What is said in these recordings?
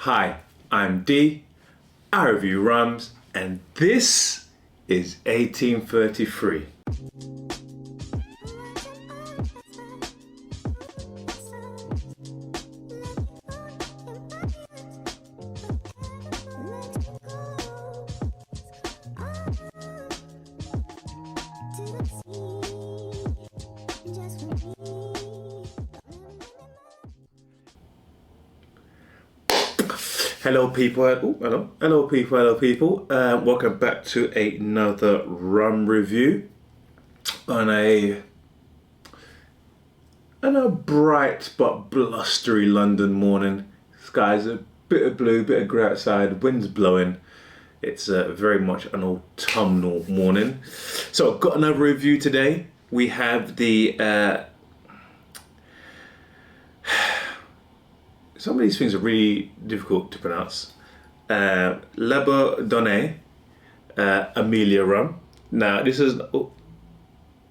Hi, I'm D. I review rums, and this is 1833. Hello people, hello people. Welcome back to another rum review on a bright but blustery London morning. Sky's a bit of blue, bit of grey outside, wind's blowing. It's very much an autumnal morning. So I've got another review today. We have the some of these things are really difficult to pronounce. Labourdonnais Amelia Rum. Now this is, here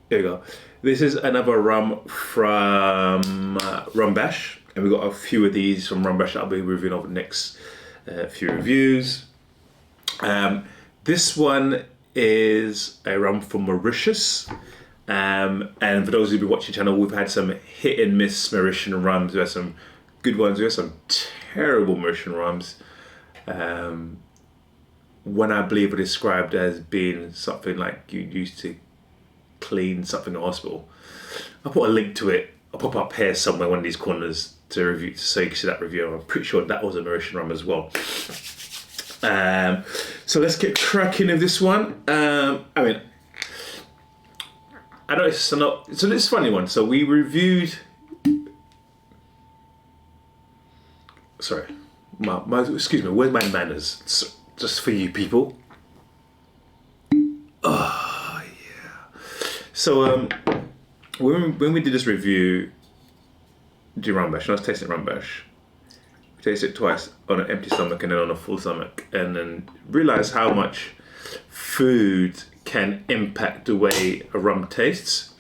we go. This is another rum from Rumbash, and we've got a few of these from Rumbash that I'll be reviewing over the next few reviews. This one is a rum from Mauritius. And for those who've been watching the channel, we've had some hit and miss Mauritian rums. We had some good ones, we have some terrible Mauritian rums. When I believe are described as being something like you used to clean something in the hospital. I'll put a link to it. I'll pop up here somewhere, one of these corners, to review, so you can see that review. I'm pretty sure that was a Mauritian rum as well. So let's get cracking with this one. I know it's not, so this is a funny one. So we reviewed, sorry, excuse me, where's my manners? So, just for you people. Oh, yeah. So, when we did this review, do Rumbash, and I was tasting Rumbash. We tasted it twice on an empty stomach and then on a full stomach, and then realized how much food can impact the way a rum tastes.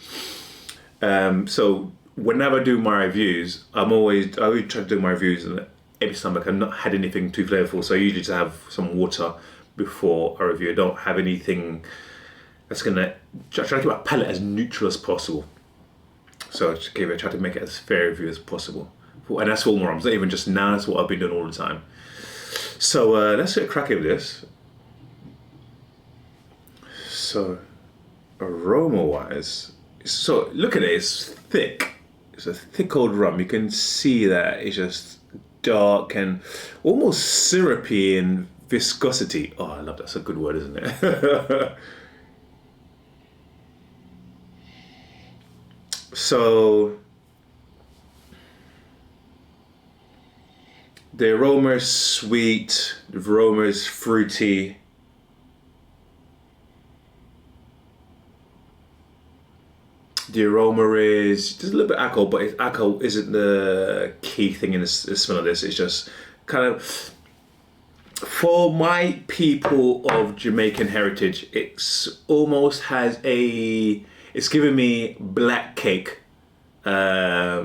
So whenever I do my reviews, I always try to do my reviews on an empty stomach. I've not had anything too flavorful, so I usually just have some water before a review. I don't have anything that's gonna try to keep my palate as neutral as possible. So I try to make it as fair a review as possible. And that's for all my rums, not even just now, that's what I've been doing all the time. So let's get cracking with this. So aroma wise, so look at it, it's thick. It's a thick old rum. You can see that it's just dark and almost syrupy in viscosity. Oh, I love that. That's a good word, isn't it? So the aroma is sweet, the aroma is fruity. The aroma is, there's a little bit of alcohol, but alcohol isn't the key thing in the smell of this. It's just kind of, for my people of Jamaican heritage, it's almost has it's giving me black cake vibes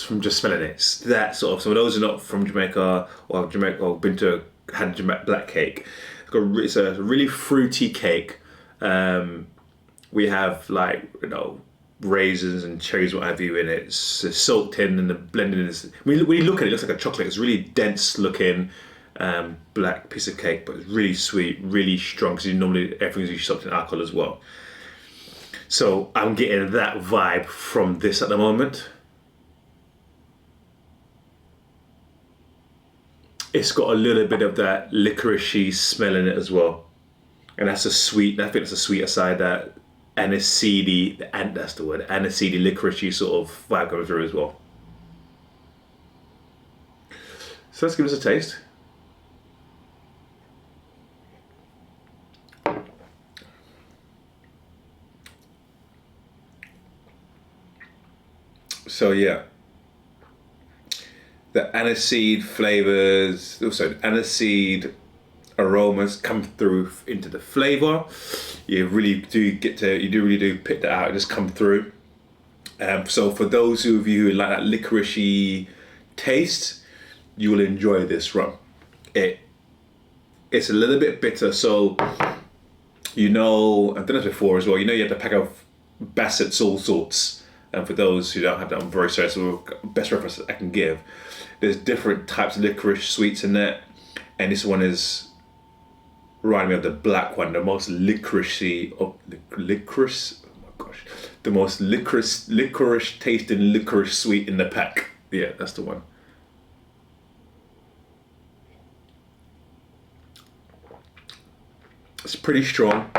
from just smelling it. It's that sort of, so those who are not from Jamaica or been to, had black cake, it's a really fruity cake. We have, like, raisins and cherries, what have you, in it. It's soaked in, and the blending is, when you look at it, it looks like a chocolate. It's really dense looking black piece of cake, but it's really sweet, really strong, because normally everything's usually soaked in alcohol as well. So I'm getting that vibe from this at the moment. It's got a little bit of that licoricey smell in it as well. And that's I think that's a sweeter side, that aniseedy, and that's the word, aniseedy, licoricey sort of vibe coming through as well. So let's give this a taste. So yeah, the aniseed flavors, also aniseed aromas come through into the flavor. You really do pick that out and just come through. So for those of you who like that licoricey taste, you will enjoy this rum. It's a little bit bitter, so I've done this before as well. You have the pack of Bassett's All Sorts, and for those who don't have that, I'm very sorry. So the best reference I can give. There's different types of licorice sweets in there, and this one is reminding me of the black one, the most licorice. Oh my gosh, the most licorice tasting licorice sweet in the pack. Yeah, that's the one. It's pretty strong,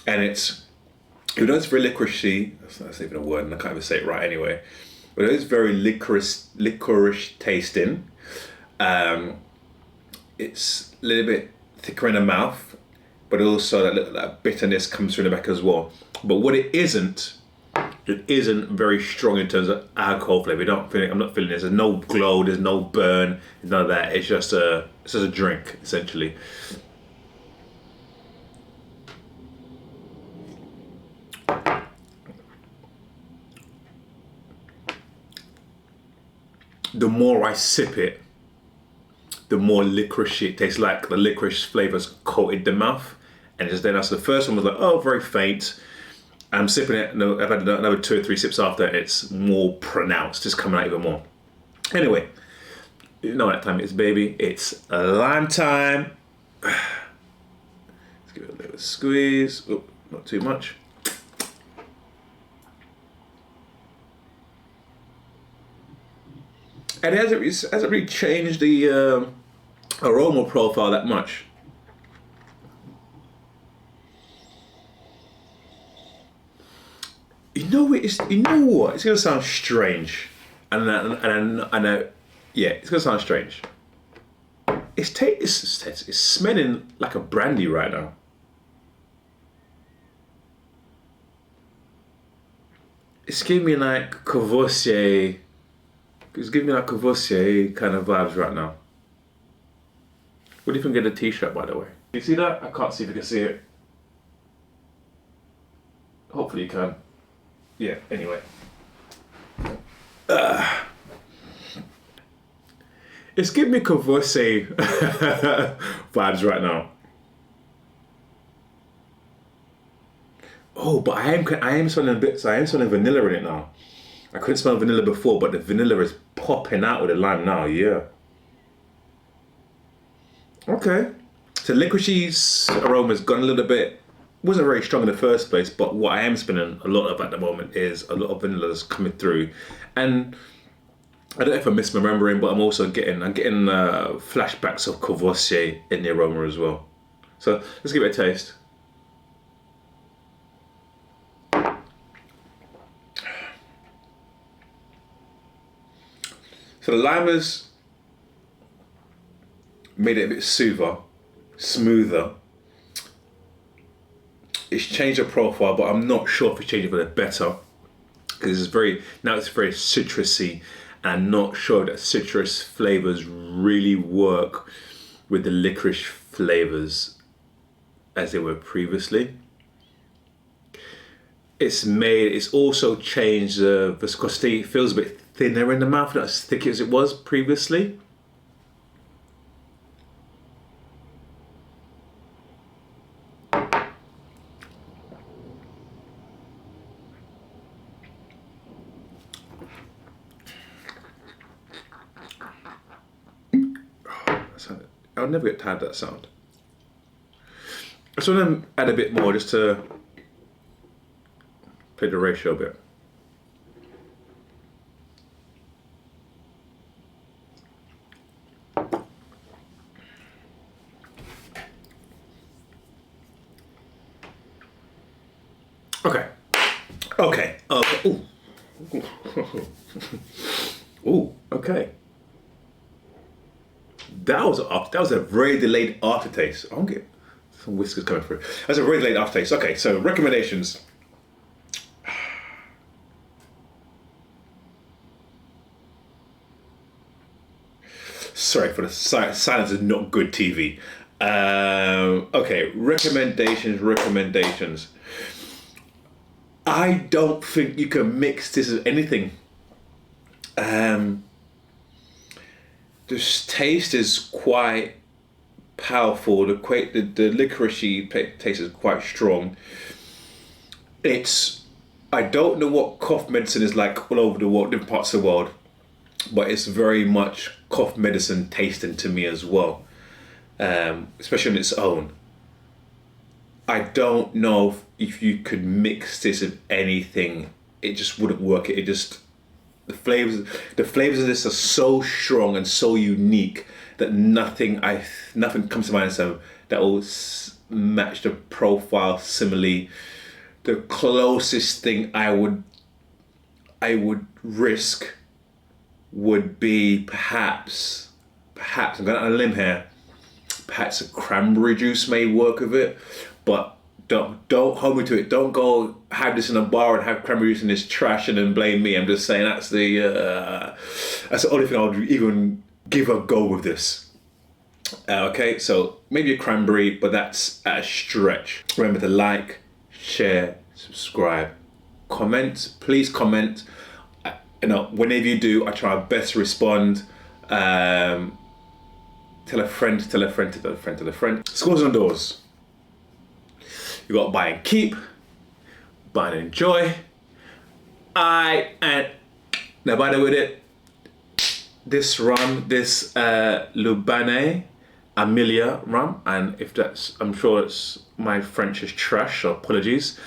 and it's very licoricey. That's not even a word, and I can't even say it right anyway. But it is very licorice tasting. It's a little bit thicker in the mouth, but also that bitterness comes through the back as well. But what it isn't very strong in terms of alcohol flavor. I'm not feeling this. There's no glow, there's no burn, none of that. It's just a drink, essentially. The more I sip it, the more licorice it tastes, like the licorice flavors coated the mouth. And just then after the first one was like, oh, very faint. I'm sipping it, I've had another 2 or 3 sips after, it's more pronounced, it's coming out even more. Anyway, you know what time it is, baby. It's lime time. Let's give it a little squeeze. Oh, not too much. And it hasn't really changed the aroma profile that much. You know what? It's gonna sound strange, and yeah, it's gonna sound strange. It's smelling like a brandy right now. It's giving me like Courvoisier. It's giving me like Courvoisier kind of vibes right now. What do you think of the t-shirt, by the way? You see that? I can't see if you can see it. Hopefully you can. Yeah, anyway. It's giving me Courvoisier vibes right now. Oh, but I am smelling a bit, so I am smelling vanilla in it now. I couldn't smell vanilla before, but the vanilla is popping out with the lime now, yeah. Okay. So licorice's aroma's gone a little bit, wasn't very strong in the first place, but what I am spinning a lot of at the moment is a lot of vanilla that's coming through. And I don't know if I'm misremembering, but I'm getting flashbacks of Courvoisier in the aroma as well. So let's give it a taste. So the lime has made it a bit smoother. It's changed the profile, but I'm not sure if it's changed it for the better, because it's very citrusy, and I'm not sure that citrus flavors really work with the licorice flavors as they were previously. It's also changed the viscosity. It feels a bit thinner in the mouth, not as thick as it was previously. I'll never get tired of that sound. I just want to add a bit more just to play the ratio a bit. Okay. Ooh, okay. That was a very delayed aftertaste. I'm getting some whiskers coming through. That's a very delayed aftertaste. Okay, so recommendations. Sorry for the silence is not good TV. Okay, recommendations. I don't think you can mix this with anything. taste is quite powerful. The licoricey taste is quite strong. I don't know what cough medicine is like all over the world, different parts of the world, but it's very much cough medicine tasting to me as well, especially on its own. I don't know if you could mix this with anything. It just wouldn't work. The flavors of this are so strong and so unique that nothing comes to mind that will match the profile simile. The closest thing I would risk would be perhaps I'm going on a limb here. Perhaps a cranberry juice may work with it, but don't hold me to it. Don't go have this in a bar and have cranberry juice in this trash and then blame me. I'm just saying that's the only thing I would even give a go with this. Okay, so maybe a cranberry, but that's a stretch. Remember to like, share, subscribe, comment. Please comment. Whenever you do, I try my best to respond. Tell a friend. Scores on doors. You got buy and keep, buy and enjoy. Now by the way, with it, this rum, this Labourdonnais Amelia Rum, and I'm sure my French is trash, so apologies.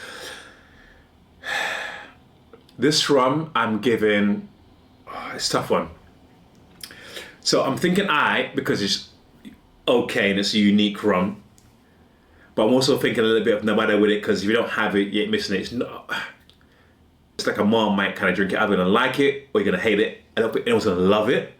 This rum I'm giving, it's a tough one. So I'm thinking because it's okay and it's a unique rum. But I'm also thinking a little bit of no matter with it, because if you don't have it, you're missing it. It's like a Marmite kind of drink. You're either gonna like it or you're gonna hate it. I don't think anyone's gonna love it.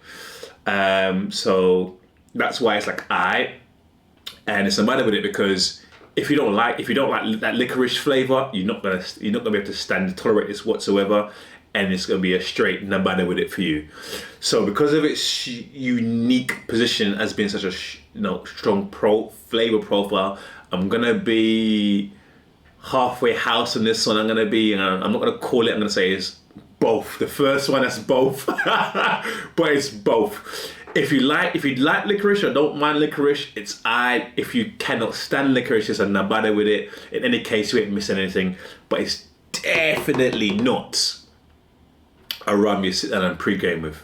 So that's why it's like and it's no matter with it, because if you don't like that licorice flavor, you're not gonna be able to tolerate this whatsoever, and it's gonna be a straight no matter with it for you. So because of its unique position as being such a strong flavor profile, I'm gonna be halfway house on this one. I'm not gonna call it. I'm gonna say it's both. The first one is both, but it's both. If you like licorice or don't mind licorice, it's if you cannot stand licorice, it's a nabada with it. In any case, you ain't missing anything. But it's definitely not a rum you sit down and pre-game with.